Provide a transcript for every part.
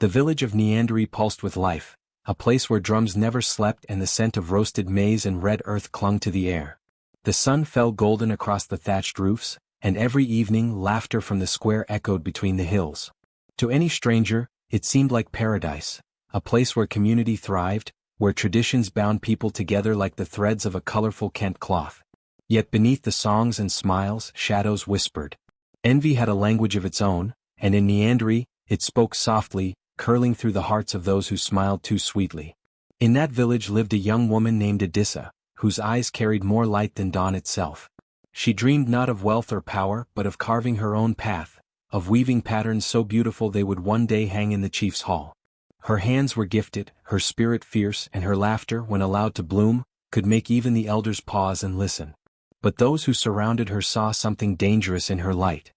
The village of Neandri pulsed with life, a place where drums never slept and the scent of roasted maize and red earth clung to the air. The sun fell golden across the thatched roofs, and every evening laughter from the square echoed between the hills. To any stranger, it seemed like paradise, a place where community thrived, where traditions bound people together like the threads of a colorful Kent cloth. Yet beneath the songs and smiles, shadows whispered. Envy had a language of its own, and in Neandri, it spoke softly, curling through the hearts of those who smiled too sweetly. In that village lived a young woman named Edissa, whose eyes carried more light than dawn itself. She dreamed not of wealth or power but of carving her own path, of weaving patterns so beautiful they would one day hang in the chief's hall. Her hands were gifted, her spirit fierce, and her laughter, when allowed to bloom, could make even the elders pause and listen. But those who surrounded her saw something dangerous in her light.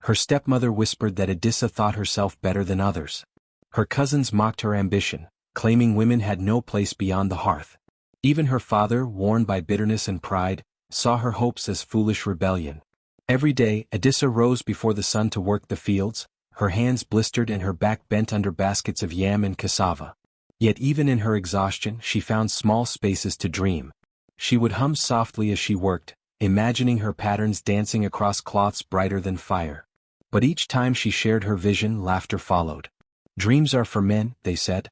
Her stepmother whispered that Edissa thought herself better than others. Her cousins mocked her ambition, claiming women had no place beyond the hearth. Even her father, worn by bitterness and pride, saw her hopes as foolish rebellion. Every day, Edissa rose before the sun to work the fields, her hands blistered and her back bent under baskets of yam and cassava. Yet even in her exhaustion she found small spaces to dream. She would hum softly as she worked, imagining her patterns dancing across cloths brighter than fire. But each time she shared her vision, laughter followed. "Dreams are for men," they said.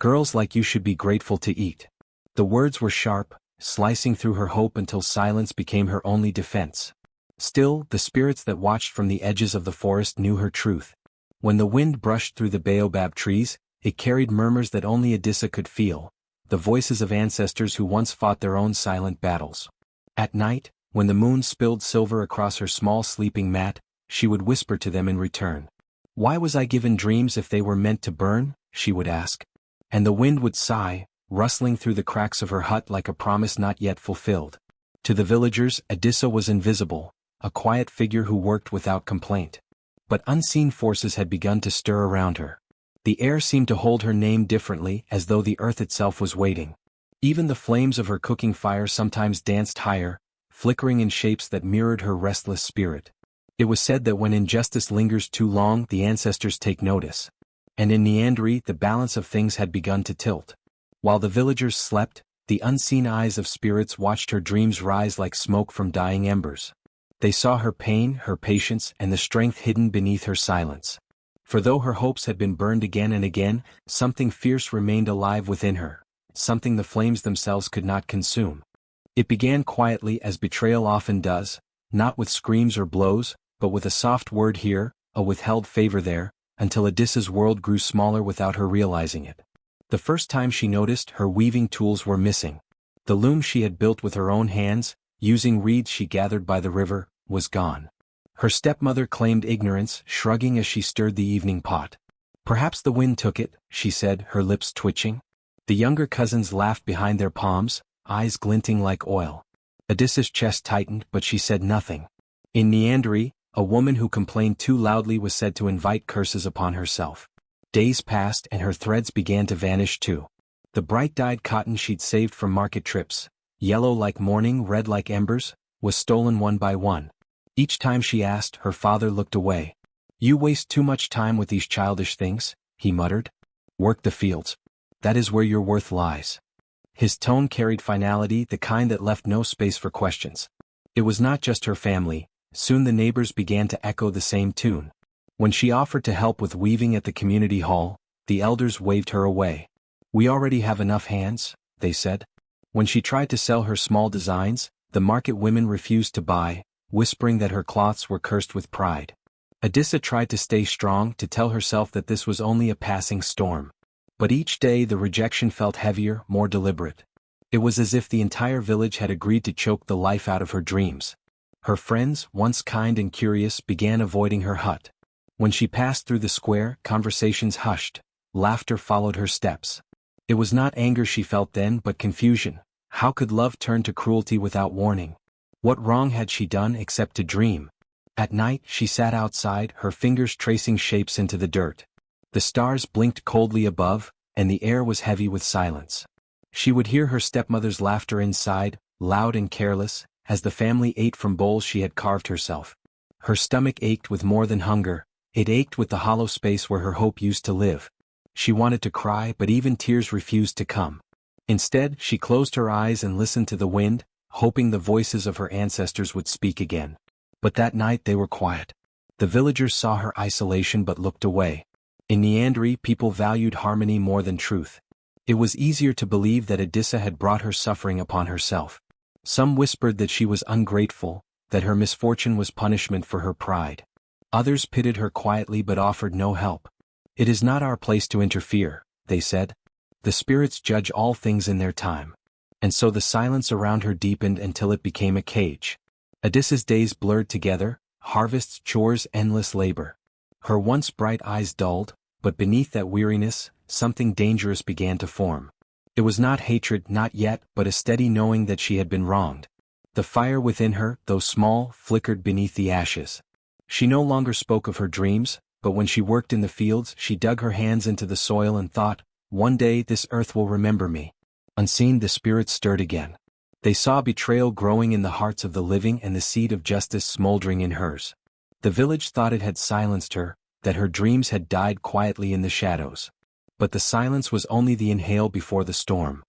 "Girls like you should be grateful to eat." The words were sharp, slicing through her hope until silence became her only defense. Still, the spirits that watched from the edges of the forest knew her truth. When the wind brushed through the baobab trees, it carried murmurs that only Edissa could feel, the voices of ancestors who once fought their own silent battles. At night, when the moon spilled silver across her small sleeping mat, she would whisper to them in return. "Why was I given dreams if they were meant to burn?" she would ask. And the wind would sigh, rustling through the cracks of her hut like a promise not yet fulfilled. To the villagers, Edissa was invisible, a quiet figure who worked without complaint. But unseen forces had begun to stir around her. The air seemed to hold her name differently, as though the earth itself was waiting. Even the flames of her cooking fire sometimes danced higher, flickering in shapes that mirrored her restless spirit. It was said that when injustice lingers too long, the ancestors take notice. And in Neandri, the balance of things had begun to tilt. While the villagers slept, the unseen eyes of spirits watched her dreams rise like smoke from dying embers. They saw her pain, her patience, and the strength hidden beneath her silence. For though her hopes had been burned again and again, something fierce remained alive within her, something the flames themselves could not consume. It began quietly, as betrayal often does, not with screams or blows, but with a soft word here, a withheld favor there, until Edissa's world grew smaller without her realizing it. The first time she noticed, her weaving tools were missing. The loom she had built with her own hands, using reeds she gathered by the river, was gone. Her stepmother claimed ignorance, shrugging as she stirred the evening pot. "Perhaps the wind took it," she said, her lips twitching. The younger cousins laughed behind their palms, eyes glinting like oil. Edissa's chest tightened, but she said nothing. In Neandri, a woman who complained too loudly was said to invite curses upon herself. Days passed and her threads began to vanish too. The bright-dyed cotton she'd saved from market trips, yellow like morning, red like embers, was stolen one by one. Each time she asked, her father looked away. "You waste too much time with these childish things," he muttered. "Work the fields. That is where your worth lies." His tone carried finality, the kind that left no space for questions. It was not just her family. Soon the neighbors began to echo the same tune. When she offered to help with weaving at the community hall, the elders waved her away. "We already have enough hands," they said. When she tried to sell her small designs, the market women refused to buy, whispering that her cloths were cursed with pride. Edissa tried to stay strong, to tell herself that this was only a passing storm. But each day the rejection felt heavier, more deliberate. It was as if the entire village had agreed to choke the life out of her dreams. Her friends, once kind and curious, began avoiding her hut. When she passed through the square, conversations hushed. Laughter followed her steps. It was not anger she felt then, but confusion. How could love turn to cruelty without warning? What wrong had she done except to dream? At night, she sat outside, her fingers tracing shapes into the dirt. The stars blinked coldly above, and the air was heavy with silence. She would hear her stepmother's laughter inside, loud and careless, as the family ate from bowls she had carved herself. Her stomach ached with more than hunger, it ached with the hollow space where her hope used to live. She wanted to cry, but even tears refused to come. Instead, she closed her eyes and listened to the wind, hoping the voices of her ancestors would speak again. But that night they were quiet. The villagers saw her isolation but looked away. In Neandry, people valued harmony more than truth. It was easier to believe that Odissa had brought her suffering upon herself. Some whispered that she was ungrateful, that her misfortune was punishment for her pride. Others pitied her quietly but offered no help. "It is not our place to interfere," they said. "The spirits judge all things in their time." And so the silence around her deepened until it became a cage. Odyssa's days blurred together, harvests, chores, endless labor. Her once bright eyes dulled, but beneath that weariness, something dangerous began to form. It was not hatred, not yet, but a steady knowing that she had been wronged. The fire within her, though small, flickered beneath the ashes. She no longer spoke of her dreams, but when she worked in the fields, she dug her hands into the soil and thought, "One day this earth will remember me." Unseen, the spirits stirred again. They saw betrayal growing in the hearts of the living and the seed of justice smoldering in hers. The village thought it had silenced her, that her dreams had died quietly in the shadows. But the silence was only the inhale before the storm.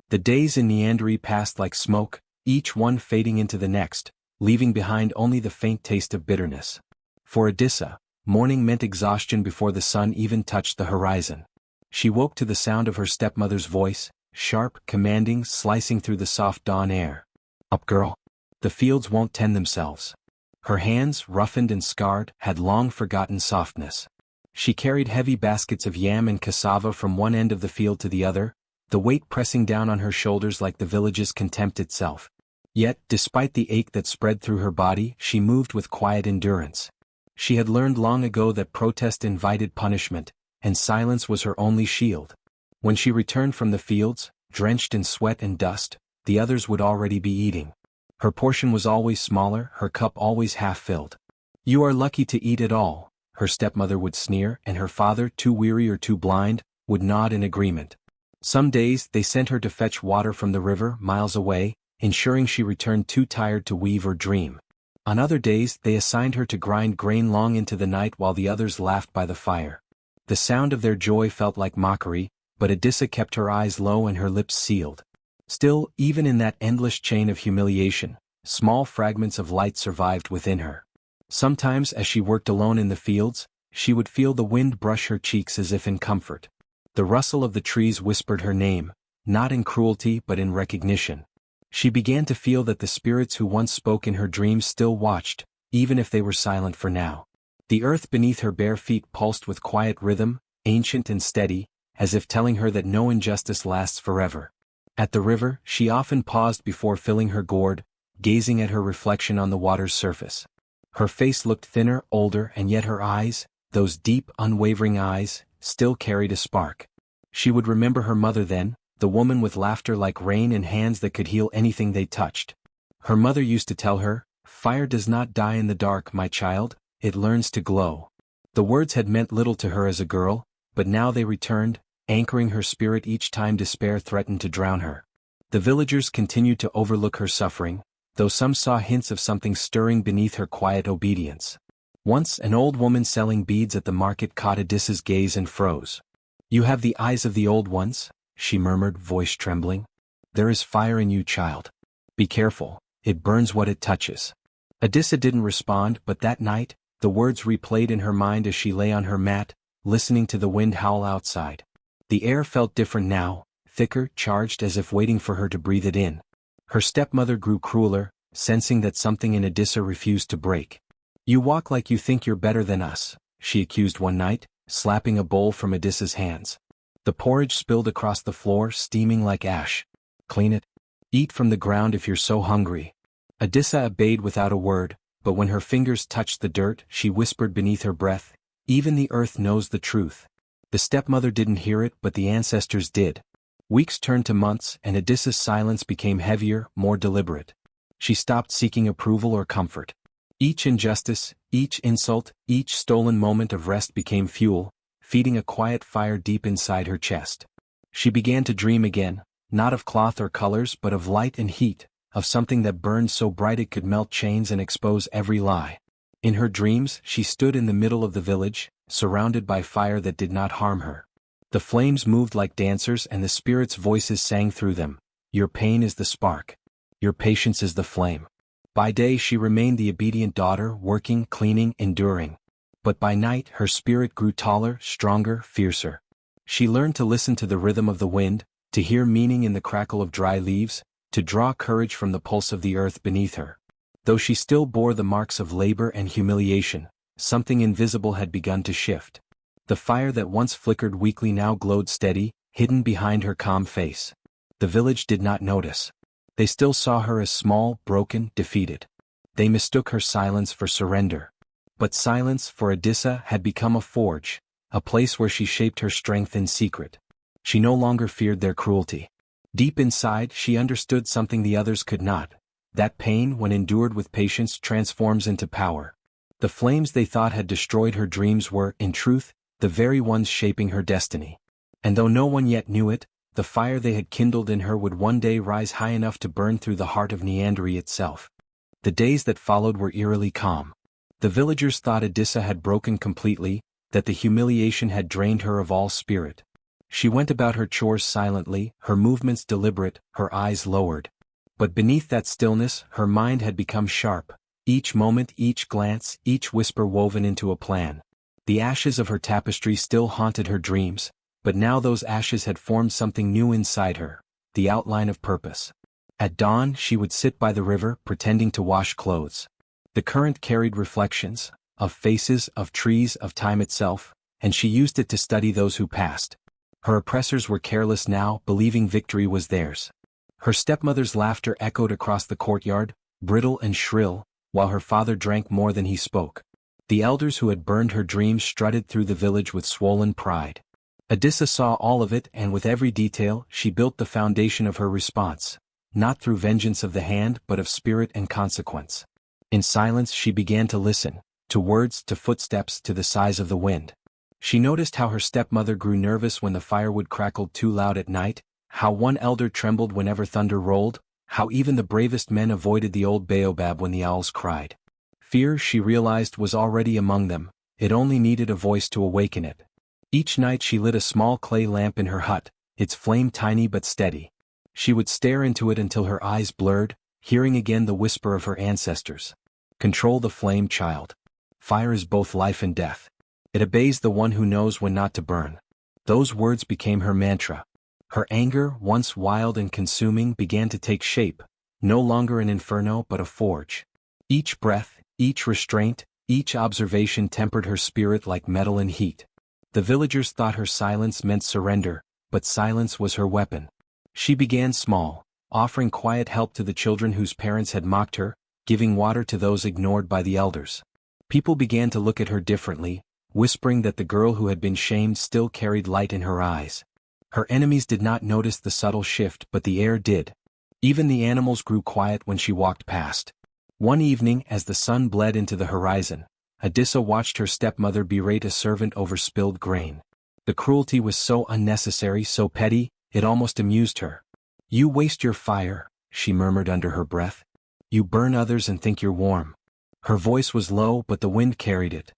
The days in Neandry passed like smoke, each one fading into the next, leaving behind only the faint taste of bitterness. For Odissa, morning meant exhaustion before the sun even touched the horizon. She woke to the sound of her stepmother's voice, sharp, commanding, slicing through the soft dawn air. "Up, girl. The fields won't tend themselves." Her hands, roughened and scarred, had long forgotten softness. She carried heavy baskets of yam and cassava from one end of the field to the other, the weight pressing down on her shoulders like the village's contempt itself. Yet, despite the ache that spread through her body, she moved with quiet endurance. She had learned long ago that protest invited punishment, and silence was her only shield. When she returned from the fields, drenched in sweat and dust, the others would already be eating. Her portion was always smaller, her cup always half-filled. "You are lucky to eat at all," her stepmother would sneer, and her father, too weary or too blind, would nod in agreement. Some days they sent her to fetch water from the river miles away, ensuring she returned too tired to weave or dream. On other days they assigned her to grind grain long into the night while the others laughed by the fire. The sound of their joy felt like mockery, but Odissa kept her eyes low and her lips sealed. Still, even in that endless chain of humiliation, small fragments of light survived within her. Sometimes as she worked alone in the fields, she would feel the wind brush her cheeks as if in comfort. The rustle of the trees whispered her name, not in cruelty but in recognition. She began to feel that the spirits who once spoke in her dreams still watched, even if they were silent for now. The earth beneath her bare feet pulsed with quiet rhythm, ancient and steady, as if telling her that no injustice lasts forever. At the river, she often paused before filling her gourd, gazing at her reflection on the water's surface. Her face looked thinner, older, and yet her eyes, those deep, unwavering eyes, still carried a spark. She would remember her mother then, the woman with laughter like rain and hands that could heal anything they touched. Her mother used to tell her, "Fire does not die in the dark, my child, it learns to glow." The words had meant little to her as a girl, but now they returned, anchoring her spirit each time despair threatened to drown her. The villagers continued to overlook her suffering, though some saw hints of something stirring beneath her quiet obedience. Once an old woman selling beads at the market caught Odyssa's gaze and froze. "You have the eyes of the old ones," she murmured, voice trembling. "There is fire in you, child. Be careful, it burns what it touches." Odissa didn't respond, but that night, the words replayed in her mind as she lay on her mat, listening to the wind howl outside. The air felt different now, thicker, charged as if waiting for her to breathe it in. Her stepmother grew crueler, sensing that something in Odissa refused to break. "You walk like you think you're better than us," she accused one night, slapping a bowl from Odyssa's hands. The porridge spilled across the floor, steaming like ash. "Clean it. Eat from the ground if you're so hungry." Odissa obeyed without a word, but when her fingers touched the dirt, she whispered beneath her breath, "Even the earth knows the truth." The stepmother didn't hear it, but the ancestors did. Weeks turned to months, and Odyssa's silence became heavier, more deliberate. She stopped seeking approval or comfort. Each injustice, each insult, each stolen moment of rest became fuel, feeding a quiet fire deep inside her chest. She began to dream again, not of cloth or colors but of light and heat, of something that burned so bright it could melt chains and expose every lie. In her dreams, she stood in the middle of the village, surrounded by fire that did not harm her. The flames moved like dancers and the spirits' voices sang through them. Your pain is the spark. Your patience is the flame. By day she remained the obedient daughter, working, cleaning, enduring. But by night her spirit grew taller, stronger, fiercer. She learned to listen to the rhythm of the wind, to hear meaning in the crackle of dry leaves, to draw courage from the pulse of the earth beneath her. Though she still bore the marks of labor and humiliation, something invisible had begun to shift. The fire that once flickered weakly now glowed steady, hidden behind her calm face. The village did not notice. They still saw her as small, broken, defeated. They mistook her silence for surrender. But silence, for Adissa, had become a forge, a place where she shaped her strength in secret. She no longer feared their cruelty. Deep inside, she understood something the others could not. That pain, when endured with patience, transforms into power. The flames they thought had destroyed her dreams were, in truth, the very ones shaping her destiny. And though no one yet knew it, the fire they had kindled in her would one day rise high enough to burn through the heart of Neandry itself. The days that followed were eerily calm. The villagers thought Adissa had broken completely, that the humiliation had drained her of all spirit. She went about her chores silently, her movements deliberate, her eyes lowered. But beneath that stillness, her mind had become sharp, each moment, each glance, each whisper woven into a plan. The ashes of her tapestry still haunted her dreams, but now those ashes had formed something new inside her, the outline of purpose. At dawn she would sit by the river, pretending to wash clothes. The current carried reflections, of faces, of trees, of time itself, and she used it to study those who passed. Her oppressors were careless now, believing victory was theirs. Her stepmother's laughter echoed across the courtyard, brittle and shrill, while her father drank more than he spoke. The elders who had burned her dreams strutted through the village with swollen pride. Adissa saw all of it, and with every detail she built the foundation of her response, not through vengeance of the hand but of spirit and consequence. In silence she began to listen, to words, to footsteps, to the sighs of the wind. She noticed how her stepmother grew nervous when the firewood crackled too loud at night, how one elder trembled whenever thunder rolled, how even the bravest men avoided the old baobab when the owls cried. Fear, she realized, was already among them, it only needed a voice to awaken it. Each night she lit a small clay lamp in her hut, its flame tiny but steady. She would stare into it until her eyes blurred, hearing again the whisper of her ancestors. Control the flame, child. Fire is both life and death. It obeys the one who knows when not to burn. Those words became her mantra. Her anger, once wild and consuming, began to take shape, no longer an inferno but a forge. Each breath, each restraint, each observation tempered her spirit like metal in heat. The villagers thought her silence meant surrender, but silence was her weapon. She began small, offering quiet help to the children whose parents had mocked her, giving water to those ignored by the elders. People began to look at her differently, whispering that the girl who had been shamed still carried light in her eyes. Her enemies did not notice the subtle shift, but the air did. Even the animals grew quiet when she walked past. One evening, as the sun bled into the horizon, Adissa watched her stepmother berate a servant over spilled grain. The cruelty was so unnecessary, so petty, it almost amused her. "You waste your fire," she murmured under her breath. "You burn others and think you're warm." Her voice was low, but the wind carried it.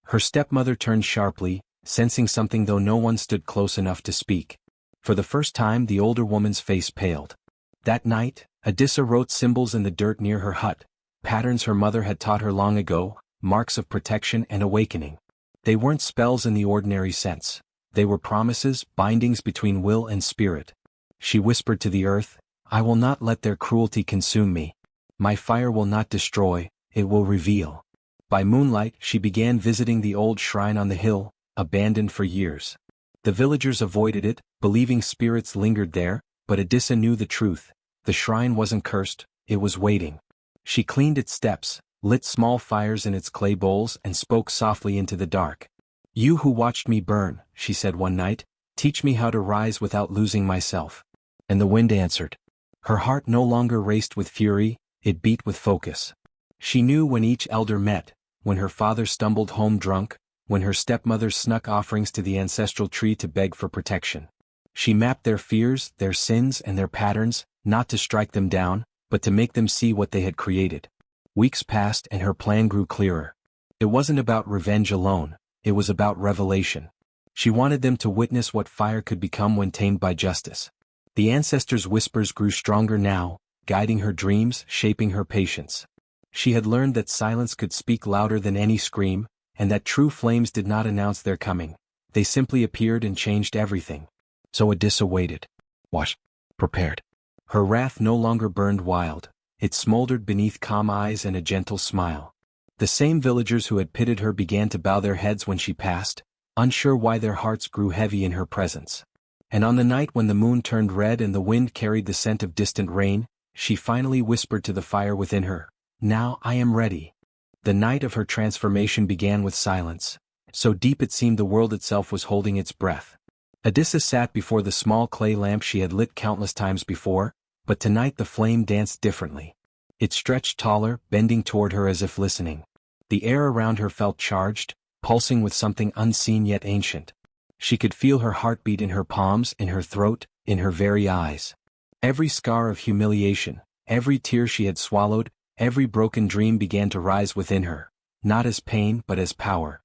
Her stepmother turned sharply, sensing something though no one stood close enough to speak. For the first time the older woman's face paled. That night, Adissa wrote symbols in the dirt near her hut, patterns her mother had taught her long ago, marks of protection and awakening. They weren't spells in the ordinary sense. They were promises, bindings between will and spirit. She whispered to the earth, "I will not let their cruelty consume me. My fire will not destroy, it will reveal." By moonlight she began visiting the old shrine on the hill, abandoned for years. The villagers avoided it, believing spirits lingered there, but Adissa knew the truth. The shrine wasn't cursed, it was waiting. She cleaned its steps, lit small fires in its clay bowls, and spoke softly into the dark. "You who watched me burn," she said one night, "teach me how to rise without losing myself." And the wind answered. Her heart no longer raced with fury, it beat with focus. She knew when each elder met, when her father stumbled home drunk, when her stepmother snuck offerings to the ancestral tree to beg for protection. She mapped their fears, their sins, and their patterns, not to strike them down, but to make them see what they had created. Weeks passed and her plan grew clearer. It wasn't about revenge alone, it was about revelation. She wanted them to witness what fire could become when tamed by justice. The ancestors' whispers grew stronger now, guiding her dreams, shaping her patience. She had learned that silence could speak louder than any scream, and that true flames did not announce their coming. They simply appeared and changed everything. So Odissa waited. Watched. Prepared. Her wrath no longer burned wild. It smoldered beneath calm eyes and a gentle smile. The same villagers who had pitied her began to bow their heads when she passed, unsure why their hearts grew heavy in her presence. And on the night when the moon turned red and the wind carried the scent of distant rain, she finally whispered to the fire within her, "Now I am ready." The night of her transformation began with silence, so deep it seemed the world itself was holding its breath. Odissa sat before the small clay lamp she had lit countless times before, but tonight the flame danced differently. It stretched taller, bending toward her as if listening. The air around her felt charged, pulsing with something unseen yet ancient. She could feel her heartbeat in her palms, in her throat, in her very eyes. Every scar of humiliation, every tear she had swallowed, every broken dream began to rise within her, not as pain but as power.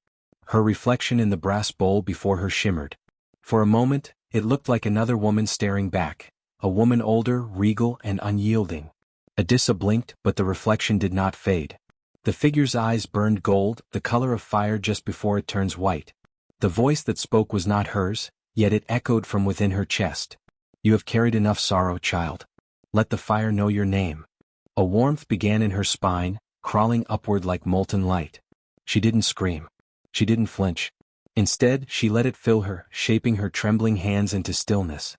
Her reflection in the brass bowl before her shimmered. For a moment, it looked like another woman staring back, a woman older, regal, and unyielding. Odissa blinked, but the reflection did not fade. The figure's eyes burned gold, the color of fire just before it turns white. The voice that spoke was not hers, yet it echoed from within her chest. "You have carried enough sorrow, child. Let the fire know your name." A warmth began in her spine, crawling upward like molten light. She didn't scream. She didn't flinch. Instead, she let it fill her, shaping her trembling hands into stillness.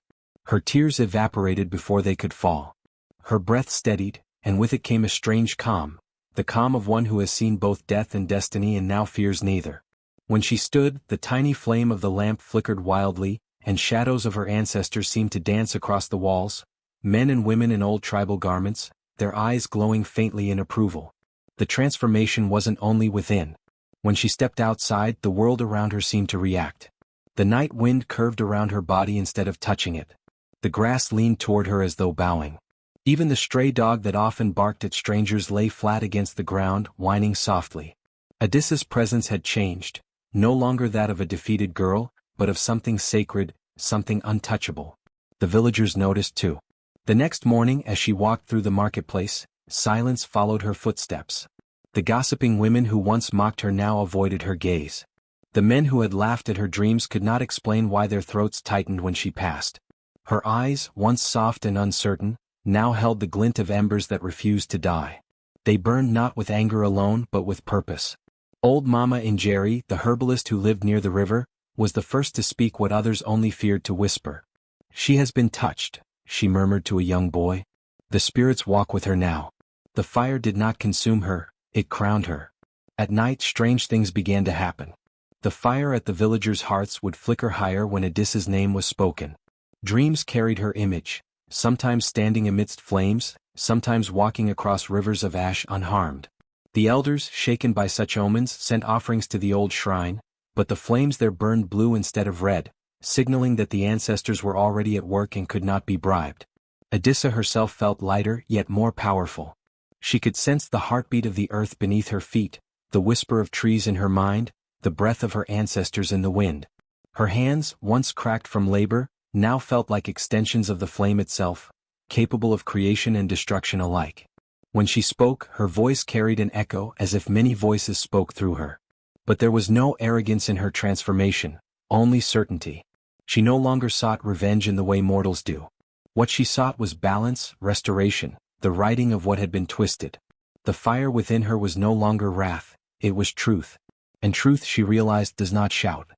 Her tears evaporated before they could fall. Her breath steadied, and with it came a strange calm, the calm of one who has seen both death and destiny and now fears neither. When she stood, the tiny flame of the lamp flickered wildly, and shadows of her ancestors seemed to dance across the walls, men and women in old tribal garments, their eyes glowing faintly in approval. The transformation wasn't only within. When she stepped outside, the world around her seemed to react. The night wind curved around her body instead of touching it. The grass leaned toward her as though bowing. Even the stray dog that often barked at strangers lay flat against the ground, whining softly. Odissa's presence had changed, no longer that of a defeated girl, but of something sacred, something untouchable. The villagers noticed too. The next morning, as she walked through the marketplace, silence followed her footsteps. The gossiping women who once mocked her now avoided her gaze. The men who had laughed at her dreams could not explain why their throats tightened when she passed. Her eyes, once soft and uncertain, now held the glint of embers that refused to die. They burned not with anger alone but with purpose. Old Mama Injeri, the herbalist who lived near the river, was the first to speak what others only feared to whisper. "She has been touched," she murmured to a young boy. "The spirits walk with her now." The fire did not consume her, it crowned her. At night strange things began to happen. The fire at the villagers' hearths would flicker higher when Odissa's name was spoken. Dreams carried her image, sometimes standing amidst flames, sometimes walking across rivers of ash unharmed. The elders, shaken by such omens, sent offerings to the old shrine, but the flames there burned blue instead of red, signaling that the ancestors were already at work and could not be bribed. Odissa herself felt lighter yet more powerful. She could sense the heartbeat of the earth beneath her feet, the whisper of trees in her mind, the breath of her ancestors in the wind. Her hands, once cracked from labor, now felt like extensions of the flame itself, capable of creation and destruction alike. When she spoke, her voice carried an echo as if many voices spoke through her. But there was no arrogance in her transformation, only certainty. She no longer sought revenge in the way mortals do. What she sought was balance, restoration, the righting of what had been twisted. The fire within her was no longer wrath, it was truth. And truth, she realized, does not shout.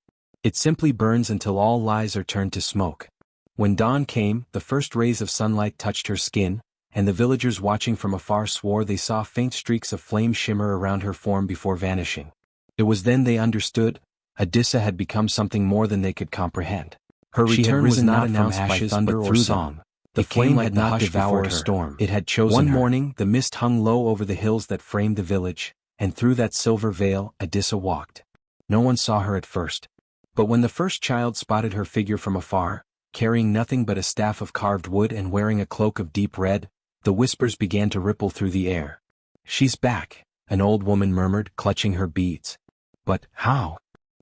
It simply burns until all lies are turned to smoke. When dawn came, the first rays of sunlight touched her skin, and the villagers watching from afar swore they saw faint streaks of flame shimmer around her form before vanishing. It was then they understood, Odissa had become something more than they could comprehend. Her return was not announced by thunder or song. The flame had not devoured her. Storm. It had chosen her. One morning, the mist hung low over the hills that framed the village, and through that silver veil, Odissa walked. No one saw her at first. But when the first child spotted her figure from afar, carrying nothing but a staff of carved wood and wearing a cloak of deep red, the whispers began to ripple through the air. "She's back," an old woman murmured, clutching her beads. "But how?"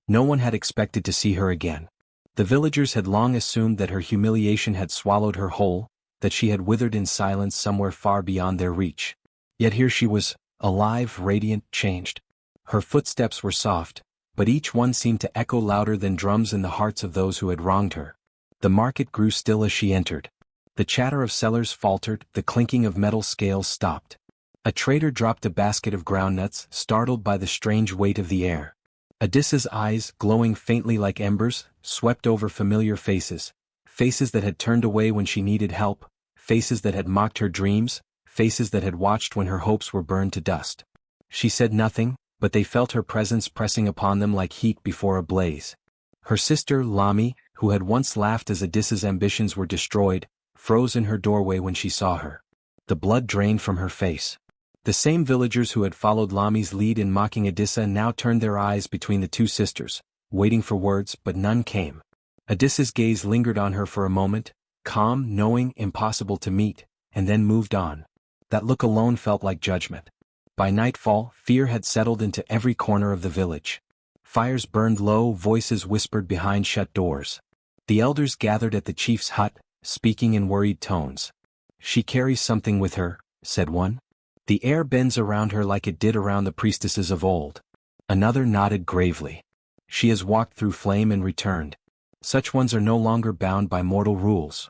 No one had expected to see her again. The villagers had long assumed that her humiliation had swallowed her whole, that she had withered in silence somewhere far beyond their reach. Yet here she was, alive, radiant, changed. Her footsteps were soft, but each one seemed to echo louder than drums in the hearts of those who had wronged her. The market grew still as she entered. The chatter of sellers faltered, the clinking of metal scales stopped. A trader dropped a basket of groundnuts, startled by the strange weight of the air. Adissa's eyes, glowing faintly like embers, swept over familiar faces, faces that had turned away when she needed help, faces that had mocked her dreams, faces that had watched when her hopes were burned to dust. She said nothing, but they felt her presence pressing upon them like heat before a blaze. Her sister, Lami, who had once laughed as Adissa's ambitions were destroyed, froze in her doorway when she saw her. The blood drained from her face. The same villagers who had followed Lami's lead in mocking Adissa now turned their eyes between the two sisters, waiting for words, but none came. Adissa's gaze lingered on her for a moment, calm, knowing, impossible to meet, and then moved on. That look alone felt like judgment. By nightfall, fear had settled into every corner of the village. Fires burned low, voices whispered behind shut doors. The elders gathered at the chief's hut, speaking in worried tones. "She carries something with her," said one. "The air bends around her like it did around the priestesses of old." Another nodded gravely. "She has walked through flame and returned. Such ones are no longer bound by mortal rules."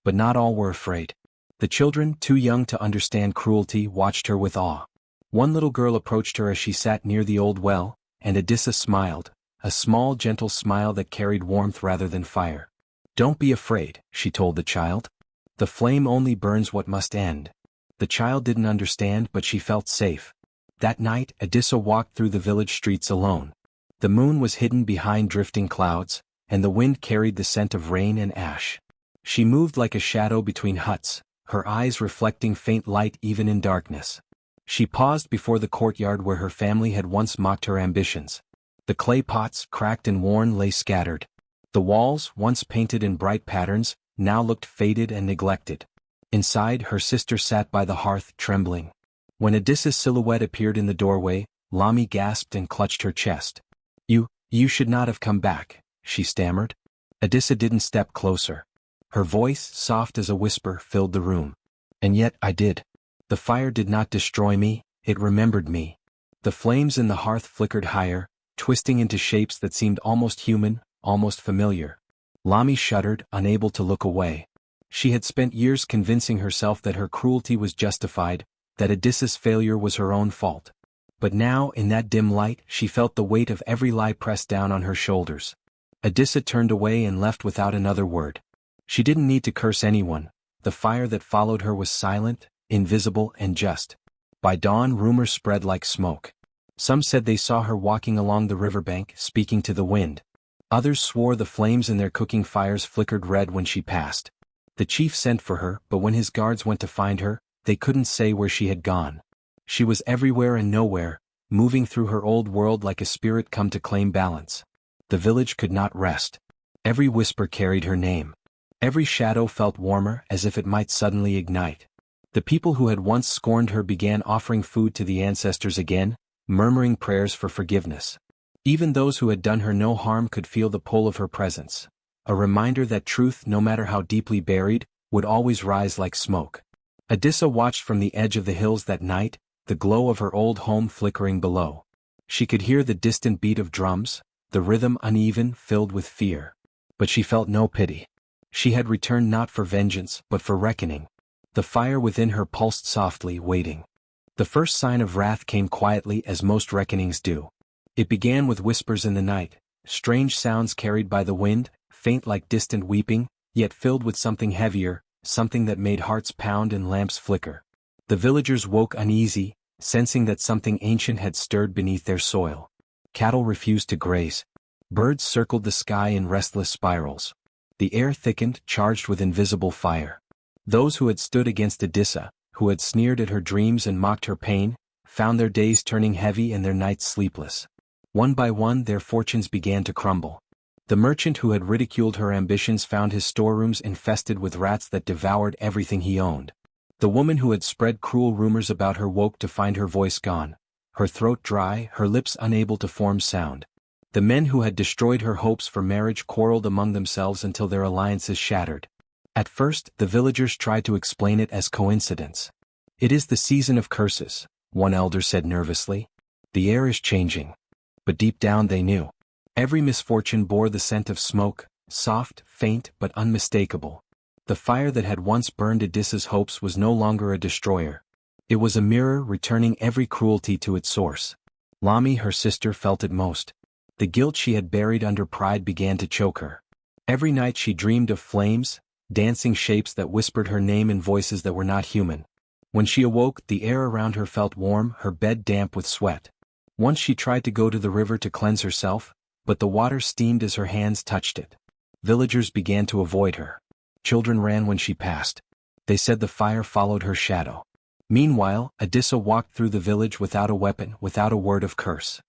But not all were afraid. The children, too young to understand cruelty, watched her with awe. One little girl approached her as she sat near the old well, and Adissa smiled, a small gentle smile that carried warmth rather than fire. "Don't be afraid," she told the child. "The flame only burns what must end." The child didn't understand, but she felt safe. That night, Adissa walked through the village streets alone. The moon was hidden behind drifting clouds, and the wind carried the scent of rain and ash. She moved like a shadow between huts, her eyes reflecting faint light even in darkness. She paused before the courtyard where her family had once mocked her ambitions. The clay pots, cracked and worn, lay scattered. The walls, once painted in bright patterns, now looked faded and neglected. Inside, her sister sat by the hearth, trembling. When Adissa's silhouette appeared in the doorway, Lami gasped and clutched her chest. You should not have come back," she stammered. Adissa didn't step closer. Her voice, soft as a whisper, filled the room. "And yet I did. The fire did not destroy me, it remembered me." The flames in the hearth flickered higher, twisting into shapes that seemed almost human, almost familiar. Lami shuddered, unable to look away. She had spent years convincing herself that her cruelty was justified, that Adissa's failure was her own fault. But now, in that dim light, she felt the weight of every lie pressed down on her shoulders. Adissa turned away and left without another word. She didn't need to curse anyone. The fire that followed her was silent, invisible, and just. By dawn, rumors spread like smoke. Some said they saw her walking along the riverbank, speaking to the wind. Others swore the flames in their cooking fires flickered red when she passed. The chief sent for her, but when his guards went to find her, they couldn't say where she had gone. She was everywhere and nowhere, moving through her old world like a spirit come to claim balance. The village could not rest. Every whisper carried her name. Every shadow felt warmer, as if it might suddenly ignite. The people who had once scorned her began offering food to the ancestors again, murmuring prayers for forgiveness. Even those who had done her no harm could feel the pull of her presence, a reminder that truth, no matter how deeply buried, would always rise like smoke. Adissa watched from the edge of the hills that night, the glow of her old home flickering below. She could hear the distant beat of drums, the rhythm uneven, filled with fear. But she felt no pity. She had returned not for vengeance, but for reckoning. The fire within her pulsed softly, waiting. The first sign of wrath came quietly, as most reckonings do. It began with whispers in the night, strange sounds carried by the wind, faint like distant weeping, yet filled with something heavier, something that made hearts pound and lamps flicker. The villagers woke uneasy, sensing that something ancient had stirred beneath their soil. Cattle refused to graze. Birds circled the sky in restless spirals. The air thickened, charged with invisible fire. Those who had stood against Adissa, who had sneered at her dreams and mocked her pain, found their days turning heavy and their nights sleepless. One by one their fortunes began to crumble. The merchant who had ridiculed her ambitions found his storerooms infested with rats that devoured everything he owned. The woman who had spread cruel rumors about her woke to find her voice gone, her throat dry, her lips unable to form sound. The men who had destroyed her hopes for marriage quarreled among themselves until their alliances shattered. At first, the villagers tried to explain it as coincidence. "It is the season of curses," one elder said nervously. "The air is changing." But deep down they knew. Every misfortune bore the scent of smoke, soft, faint, but unmistakable. The fire that had once burned Edissa's hopes was no longer a destroyer. It was a mirror returning every cruelty to its source. Lami, her sister, felt it most. The guilt she had buried under pride began to choke her. Every night she dreamed of flames, dancing shapes that whispered her name in voices that were not human. When she awoke, the air around her felt warm, her bed damp with sweat. Once she tried to go to the river to cleanse herself, but the water steamed as her hands touched it. Villagers began to avoid her. Children ran when she passed. They said the fire followed her shadow. Meanwhile, Edissa walked through the village without a weapon, without a word of curse.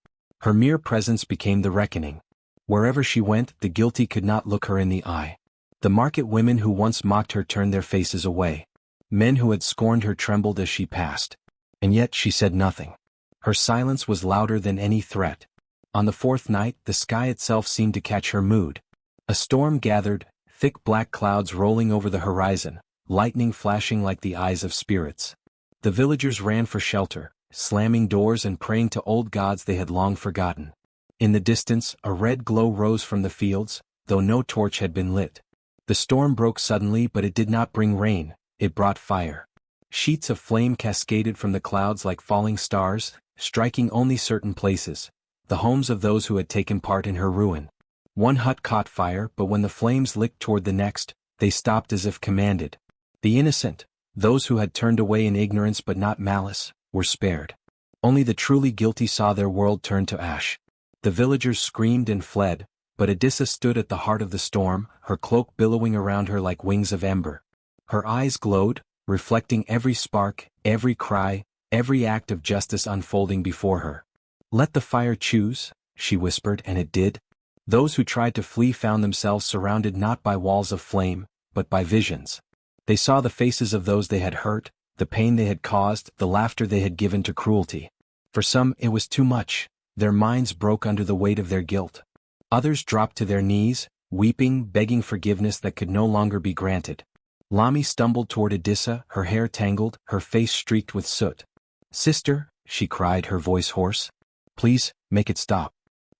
Her mere presence became the reckoning. Wherever she went, the guilty could not look her in the eye. The market women who once mocked her turned their faces away. Men who had scorned her trembled as she passed. And yet she said nothing. Her silence was louder than any threat. On the fourth night, the sky itself seemed to catch her mood. A storm gathered, thick black clouds rolling over the horizon, lightning flashing like the eyes of spirits. The villagers ran for shelter, slamming doors and praying to old gods they had long forgotten. In the distance, a red glow rose from the fields, though no torch had been lit. The storm broke suddenly, but it did not bring rain, it brought fire. Sheets of flame cascaded from the clouds like falling stars, striking only certain places, the homes of those who had taken part in her ruin. One hut caught fire, but when the flames licked toward the next, they stopped as if commanded. The innocent, those who had turned away in ignorance but not malice, were spared. Only the truly guilty saw their world turn to ash. The villagers screamed and fled, but Edissa stood at the heart of the storm, her cloak billowing around her like wings of ember. Her eyes glowed, reflecting every spark, every cry, every act of justice unfolding before her. "Let the fire choose," she whispered, and it did. Those who tried to flee found themselves surrounded not by walls of flame, but by visions. They saw the faces of those they had hurt, the pain they had caused, the laughter they had given to cruelty. For some, it was too much. Their minds broke under the weight of their guilt. Others dropped to their knees, weeping, begging forgiveness that could no longer be granted. Lami stumbled toward Edissa, her hair tangled, her face streaked with soot. "Sister," she cried, her voice hoarse. "Please, make it stop.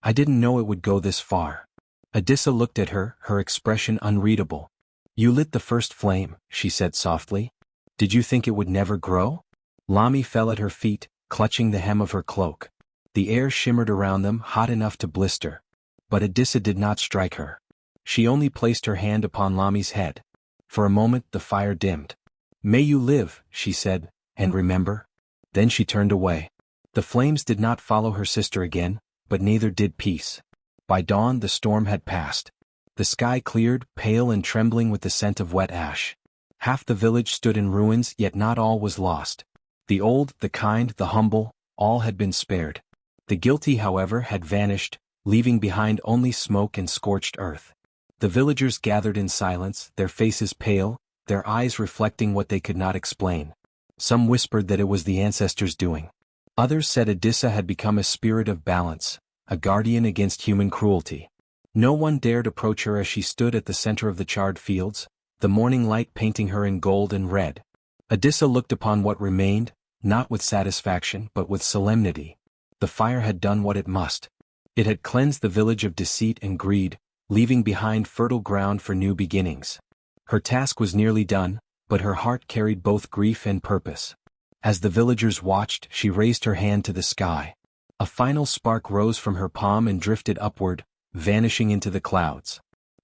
I didn't know it would go this far." Edissa looked at her, her expression unreadable. "You lit the first flame," she said softly. "Did you think it would never grow?" Lami fell at her feet, clutching the hem of her cloak. The air shimmered around them, hot enough to blister. But Edissa did not strike her. She only placed her hand upon Lami's head. For a moment the fire dimmed. "May you live," she said, "and remember." Then she turned away. The flames did not follow her sister again, but neither did peace. By dawn the storm had passed. The sky cleared, pale and trembling with the scent of wet ash. Half the village stood in ruins, yet not all was lost. The old, the kind, the humble, all had been spared. The guilty, however, had vanished, leaving behind only smoke and scorched earth. The villagers gathered in silence, their faces pale, their eyes reflecting what they could not explain. Some whispered that it was the ancestors' doing. Others said Edissa had become a spirit of balance, a guardian against human cruelty. No one dared approach her as she stood at the center of the charred fields, the morning light painting her in gold and red. Edissa looked upon what remained, not with satisfaction but with solemnity. The fire had done what it must. It had cleansed the village of deceit and greed, leaving behind fertile ground for new beginnings. Her task was nearly done, but her heart carried both grief and purpose. As the villagers watched, she raised her hand to the sky. A final spark rose from her palm and drifted upward, vanishing into the clouds.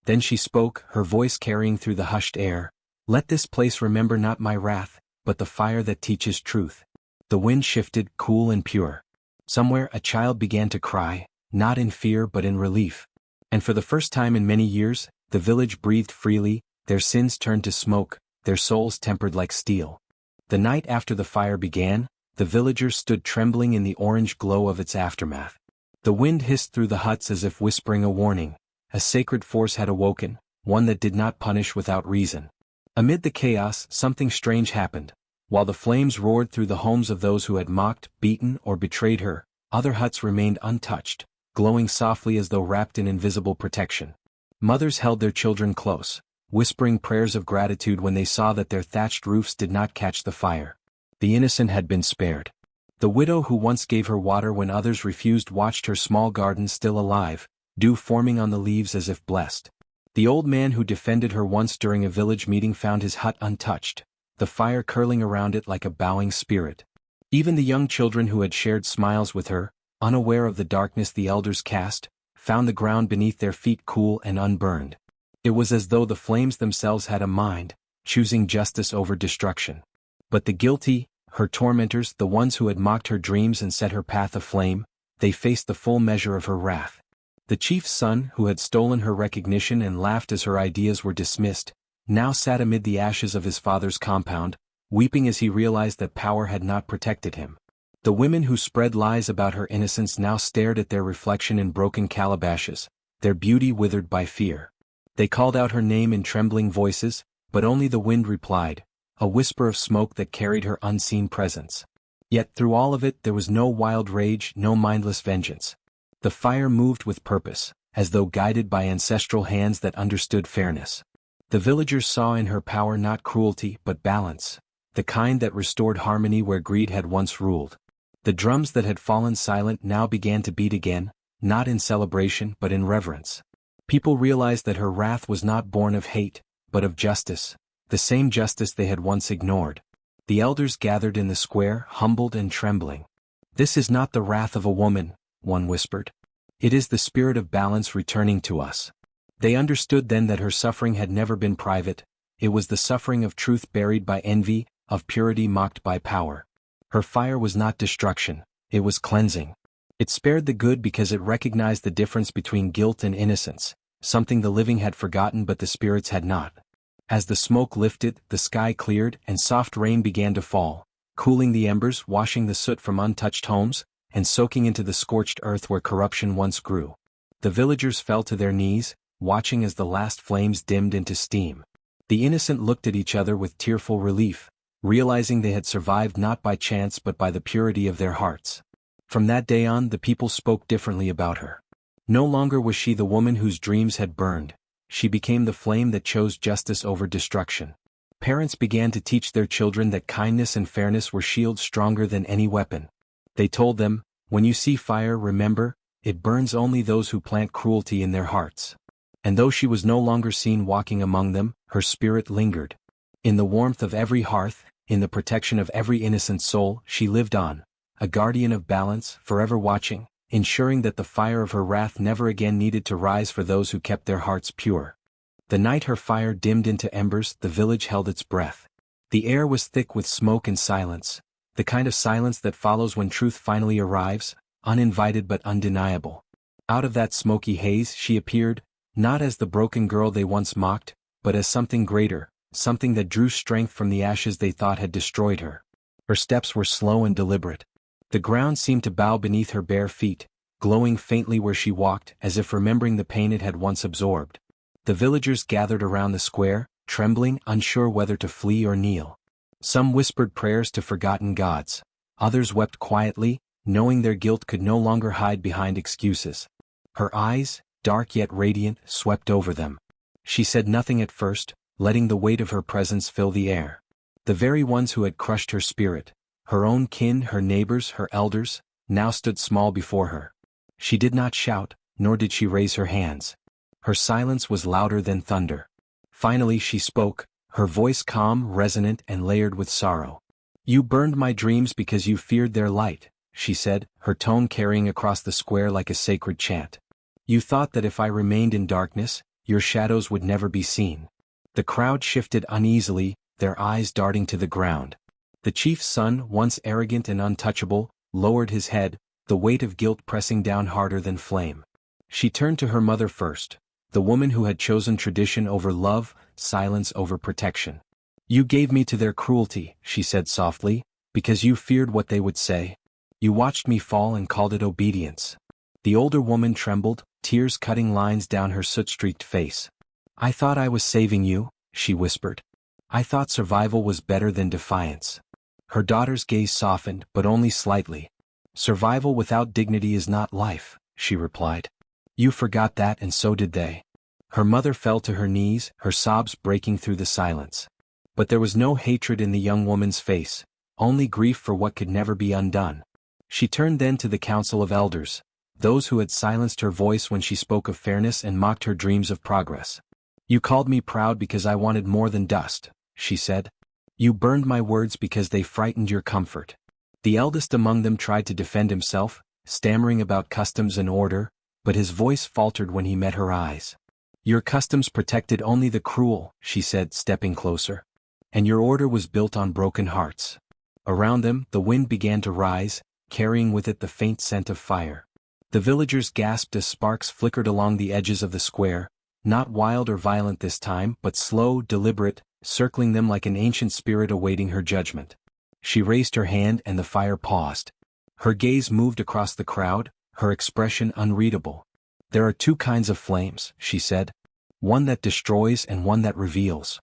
Then she spoke, her voice carrying through the hushed air. "Let this place remember not my wrath, but the fire that teaches truth." The wind shifted, cool and pure. Somewhere a child began to cry, not in fear but in relief. And for the first time in many years, the village breathed freely, their sins turned to smoke, their souls tempered like steel. The night after the fire began, the villagers stood trembling in the orange glow of its aftermath. The wind hissed through the huts as if whispering a warning. A sacred force had awoken, one that did not punish without reason. Amid the chaos, something strange happened. While the flames roared through the homes of those who had mocked, beaten, or betrayed her, other huts remained untouched, glowing softly as though wrapped in invisible protection. Mothers held their children close, whispering prayers of gratitude when they saw that their thatched roofs did not catch the fire. The innocent had been spared. The widow who once gave her water when others refused watched her small garden still alive, dew forming on the leaves as if blessed. The old man who defended her once during a village meeting found his hut untouched, the fire curling around it like a bowing spirit. Even the young children who had shared smiles with her, unaware of the darkness the elders cast, found the ground beneath their feet cool and unburned. It was as though the flames themselves had a mind, choosing justice over destruction. But the guilty, her tormentors, the ones who had mocked her dreams and set her path aflame, they faced the full measure of her wrath. The chief's son, who had stolen her recognition and laughed as her ideas were dismissed, now sat amid the ashes of his father's compound, weeping as he realized that power had not protected him. The women who spread lies about her innocence now stared at their reflection in broken calabashes, their beauty withered by fear. They called out her name in trembling voices, but only the wind replied, a whisper of smoke that carried her unseen presence. Yet through all of it there was no wild rage, no mindless vengeance. The fire moved with purpose, as though guided by ancestral hands that understood fairness. The villagers saw in her power not cruelty but balance, the kind that restored harmony where greed had once ruled. The drums that had fallen silent now began to beat again, not in celebration but in reverence. People realized that her wrath was not born of hate, but of justice, the same justice they had once ignored. The elders gathered in the square, humbled and trembling. "This is not the wrath of a woman," one whispered. "It is the spirit of balance returning to us." They understood then that her suffering had never been private, it was the suffering of truth buried by envy, of purity mocked by power. Her fire was not destruction, it was cleansing. It spared the good because it recognized the difference between guilt and innocence, something the living had forgotten but the spirits had not. As the smoke lifted, the sky cleared and soft rain began to fall, cooling the embers, washing the soot from untouched homes, and soaking into the scorched earth where corruption once grew. The villagers fell to their knees, watching as the last flames dimmed into steam. The innocent looked at each other with tearful relief, realizing they had survived not by chance but by the purity of their hearts. From that day on the people spoke differently about her. No longer was she the woman whose dreams had burned, she became the flame that chose justice over destruction. Parents began to teach their children that kindness and fairness were shields stronger than any weapon. They told them, when you see fire, remember, it burns only those who plant cruelty in their hearts. And though she was no longer seen walking among them, her spirit lingered. In the warmth of every hearth, in the protection of every innocent soul, she lived on, a guardian of balance, forever watching, ensuring that the fire of her wrath never again needed to rise for those who kept their hearts pure. The night her fire dimmed into embers, the village held its breath. The air was thick with smoke and silence, the kind of silence that follows when truth finally arrives, uninvited but undeniable. Out of that smoky haze she appeared, not as the broken girl they once mocked, but as something greater, something that drew strength from the ashes they thought had destroyed her. Her steps were slow and deliberate. The ground seemed to bow beneath her bare feet, glowing faintly where she walked, as if remembering the pain it had once absorbed. The villagers gathered around the square, trembling, unsure whether to flee or kneel. Some whispered prayers to forgotten gods. Others wept quietly, knowing their guilt could no longer hide behind excuses. Her eyes, dark yet radiant, swept over them. She said nothing at first, letting the weight of her presence fill the air. The very ones who had crushed her spirit, her own kin, her neighbors, her elders, now stood small before her. She did not shout, nor did she raise her hands. Her silence was louder than thunder. Finally she spoke, her voice calm, resonant, and layered with sorrow. "You burned my dreams because you feared their light," she said, her tone carrying across the square like a sacred chant. "You thought that if I remained in darkness, your shadows would never be seen." The crowd shifted uneasily, their eyes darting to the ground. The chief's son, once arrogant and untouchable, lowered his head, the weight of guilt pressing down harder than flame. She turned to her mother first, the woman who had chosen tradition over love, silence over protection. "You gave me to their cruelty," she said softly, "because you feared what they would say. You watched me fall and called it obedience." The older woman trembled, tears cutting lines down her soot-streaked face. "I thought I was saving you," she whispered. "I thought survival was better than defiance." Her daughter's gaze softened, but only slightly. "Survival without dignity is not life," she replied. You forgot that, and so did they. Her mother fell to her knees, her sobs breaking through the silence. But there was no hatred in the young woman's face, only grief for what could never be undone. She turned then to the council of elders, those who had silenced her voice when she spoke of fairness and mocked her dreams of progress. You called me proud because I wanted more than dust, she said. You burned my words because they frightened your comfort. The eldest among them tried to defend himself, stammering about customs and order, but his voice faltered when he met her eyes. Your customs protected only the cruel, she said, stepping closer. And your order was built on broken hearts. Around them, the wind began to rise, carrying with it the faint scent of fire. The villagers gasped as sparks flickered along the edges of the square, not wild or violent this time, but slow, deliberate, circling them like an ancient spirit awaiting her judgment. She raised her hand and the fire paused. Her gaze moved across the crowd, her expression unreadable. There are two kinds of flames, she said. One that destroys and one that reveals.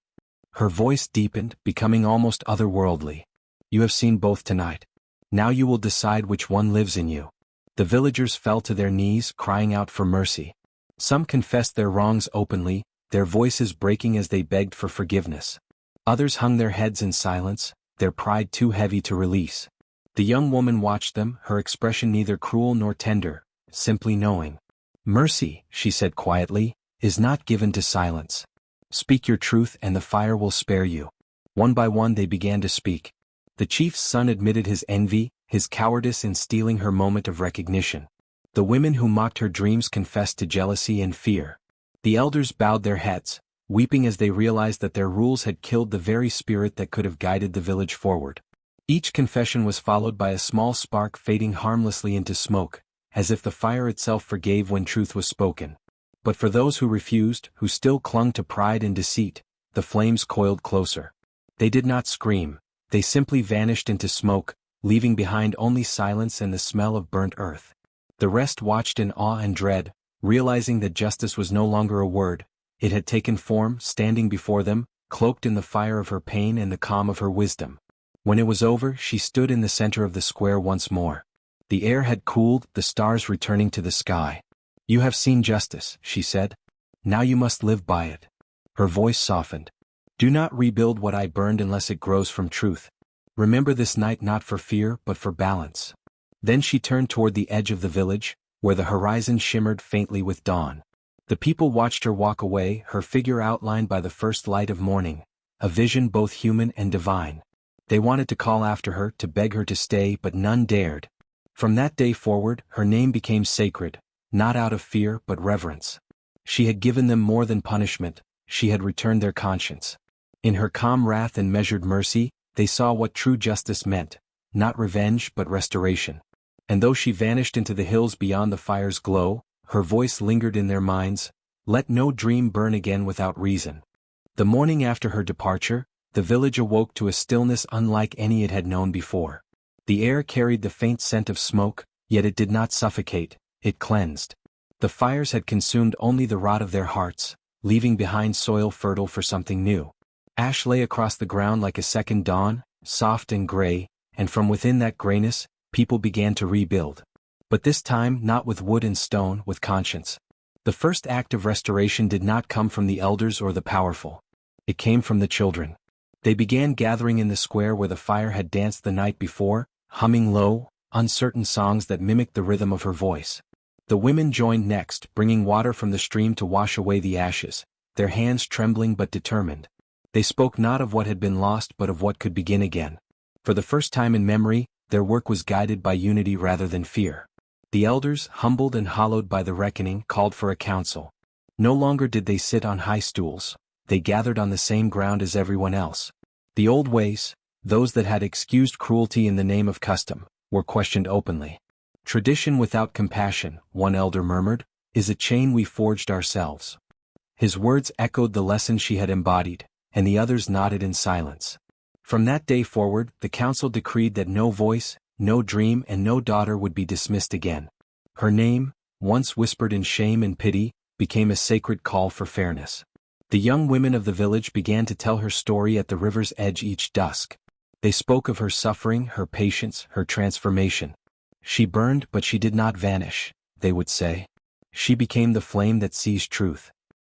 Her voice deepened, becoming almost otherworldly. You have seen both tonight. Now you will decide which one lives in you. The villagers fell to their knees, crying out for mercy. Some confessed their wrongs openly, their voices breaking as they begged for forgiveness. Others hung their heads in silence, their pride too heavy to release. The young woman watched them, her expression neither cruel nor tender, simply knowing. Mercy, she said quietly, is not given to silence. Speak your truth and the fire will spare you. One by one they began to speak. The chief's son admitted his envy, his cowardice in stealing her moment of recognition. The women who mocked her dreams confessed to jealousy and fear. The elders bowed their heads, weeping as they realized that their rules had killed the very spirit that could have guided the village forward. Each confession was followed by a small spark fading harmlessly into smoke, as if the fire itself forgave when truth was spoken. But for those who refused, who still clung to pride and deceit, the flames coiled closer. They did not scream, they simply vanished into smoke, leaving behind only silence and the smell of burnt earth. The rest watched in awe and dread, realizing that justice was no longer a word. It had taken form, standing before them, cloaked in the fire of her pain and the calm of her wisdom. When it was over, she stood in the center of the square once more. The air had cooled, the stars returning to the sky. You have seen justice, she said. Now you must live by it. Her voice softened. Do not rebuild what I burned unless it grows from truth. Remember this night not for fear but for balance. Then she turned toward the edge of the village, where the horizon shimmered faintly with dawn. The people watched her walk away, her figure outlined by the first light of morning, a vision both human and divine. They wanted to call after her, to beg her to stay, but none dared. From that day forward, her name became sacred, not out of fear but reverence. She had given them more than punishment, she had returned their conscience. In her calm wrath and measured mercy, they saw what true justice meant, not revenge but restoration. And though she vanished into the hills beyond the fire's glow, her voice lingered in their minds. Let no dream burn again without reason. The morning after her departure, the village awoke to a stillness unlike any it had known before. The air carried the faint scent of smoke, yet it did not suffocate, it cleansed. The fires had consumed only the rot of their hearts, leaving behind soil fertile for something new. Ash lay across the ground like a second dawn, soft and gray, and from within that grayness, people began to rebuild. But this time not with wood and stone, with conscience. The first act of restoration did not come from the elders or the powerful. It came from the children. They began gathering in the square where the fire had danced the night before, humming low, uncertain songs that mimicked the rhythm of her voice. The women joined next, bringing water from the stream to wash away the ashes, their hands trembling but determined. They spoke not of what had been lost but of what could begin again. For the first time in memory, their work was guided by unity rather than fear. The elders, humbled and hallowed by the reckoning, called for a council. No longer did they sit on high stools, they gathered on the same ground as everyone else. The old ways, those that had excused cruelty in the name of custom, were questioned openly. Tradition without compassion, one elder murmured, is a chain we forged ourselves. His words echoed the lesson she had embodied, and the others nodded in silence. From that day forward, the council decreed that no voice, no dream and no daughter would be dismissed again. Her name, once whispered in shame and pity, became a sacred call for fairness. The young women of the village began to tell her story at the river's edge each dusk. They spoke of her suffering, her patience, her transformation. She burned but she did not vanish. they would say. She became the flame that sees truth.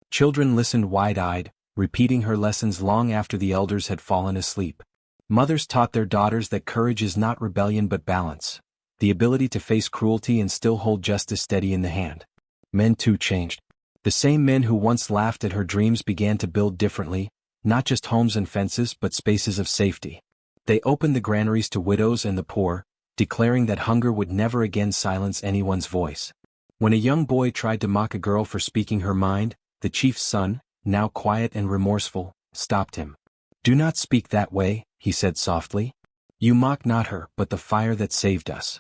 Children listened wide-eyed, repeating her lessons long after the elders had fallen asleep. Mothers taught their daughters that courage is not rebellion but balance, the ability to face cruelty and still hold justice steady in the hand. Men too changed. The same men who once laughed at her dreams began to build differently, not just homes and fences but spaces of safety. They opened the granaries to widows and the poor, declaring that hunger would never again silence anyone's voice. When a young boy tried to mock a girl for speaking her mind, the chief's son, now quiet and remorseful, stopped him. "Do not speak that way," he said softly. "You mock not her but the fire that saved us."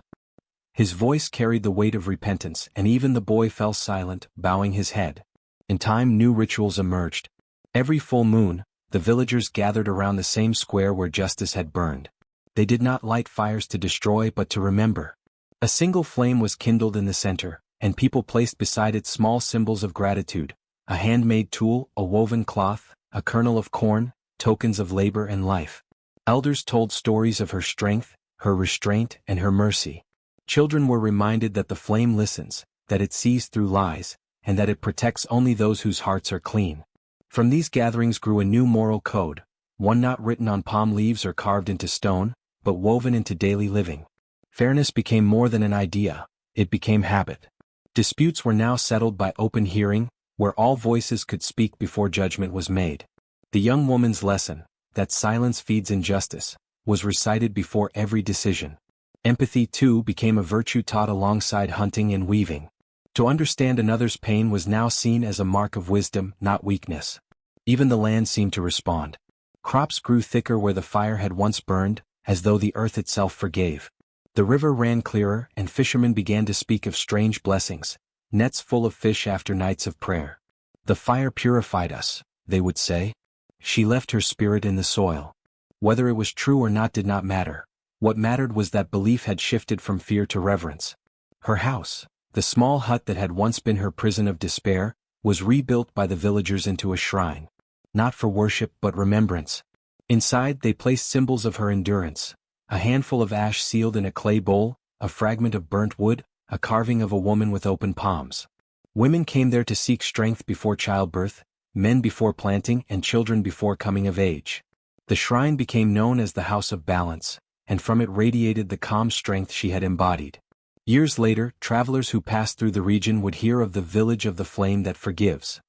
His voice carried the weight of repentance, and even the boy fell silent, bowing his head. In time new rituals emerged. Every full moon, the villagers gathered around the same square where justice had burned. They did not light fires to destroy but to remember. A single flame was kindled in the center, and people placed beside it small symbols of gratitude, a handmade tool, a woven cloth, a kernel of corn, tokens of labor and life. Elders told stories of her strength, her restraint, and her mercy. Children were reminded that the flame listens, that it sees through lies, and that it protects only those whose hearts are clean. From these gatherings grew a new moral code, one not written on palm leaves or carved into stone, but woven into daily living. Fairness became more than an idea, it became habit. Disputes were now settled by open hearing, where all voices could speak before judgment was made. The young woman's lesson, that silence feeds injustice, was recited before every decision. Empathy, too, became a virtue taught alongside hunting and weaving. To understand another's pain was now seen as a mark of wisdom, not weakness. Even the land seemed to respond. Crops grew thicker where the fire had once burned, as though the earth itself forgave. The river ran clearer, and fishermen began to speak of strange blessings, nets full of fish after nights of prayer. "The fire purified us," they would say. "She left her spirit in the soil." Whether it was true or not did not matter. What mattered was that belief had shifted from fear to reverence. Her house, the small hut that had once been her prison of despair, was rebuilt by the villagers into a shrine. Not for worship but remembrance. Inside they placed symbols of her endurance. A handful of ash sealed in a clay bowl, a fragment of burnt wood, a carving of a woman with open palms. Women came there to seek strength before childbirth, men before planting, and children before coming of age. The shrine became known as the House of Balance, and from it radiated the calm strength she had embodied. Years later, travelers who passed through the region would hear of the village of the flame that forgives.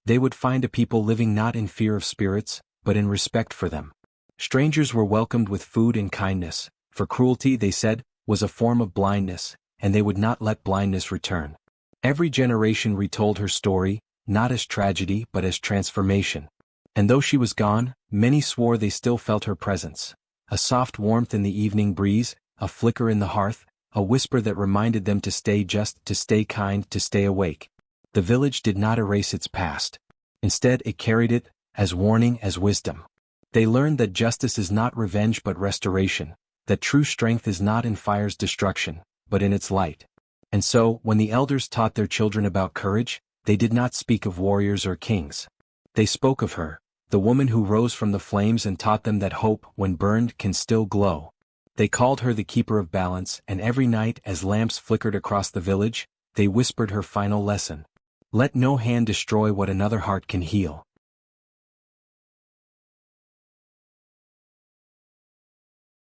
They would find a people living not in fear of spirits, but in respect for them. Strangers were welcomed with food and kindness, for cruelty, they said, was a form of blindness, and they would not let blindness return. Every generation retold her story, not as tragedy but as transformation. And though she was gone, many swore they still felt her presence. A soft warmth in the evening breeze, a flicker in the hearth, a whisper that reminded them to stay just, to stay kind, to stay awake. The village did not erase its past. Instead it carried it, as warning, as wisdom. They learned that justice is not revenge but restoration, that true strength is not in fire's destruction, but in its light. And so, when the elders taught their children about courage, they did not speak of warriors or kings. They spoke of her, the woman who rose from the flames and taught them that hope, when burned, can still glow. They called her the keeper of balance, and every night, as lamps flickered across the village, they whispered her final lesson. Let no hand destroy what another heart can heal.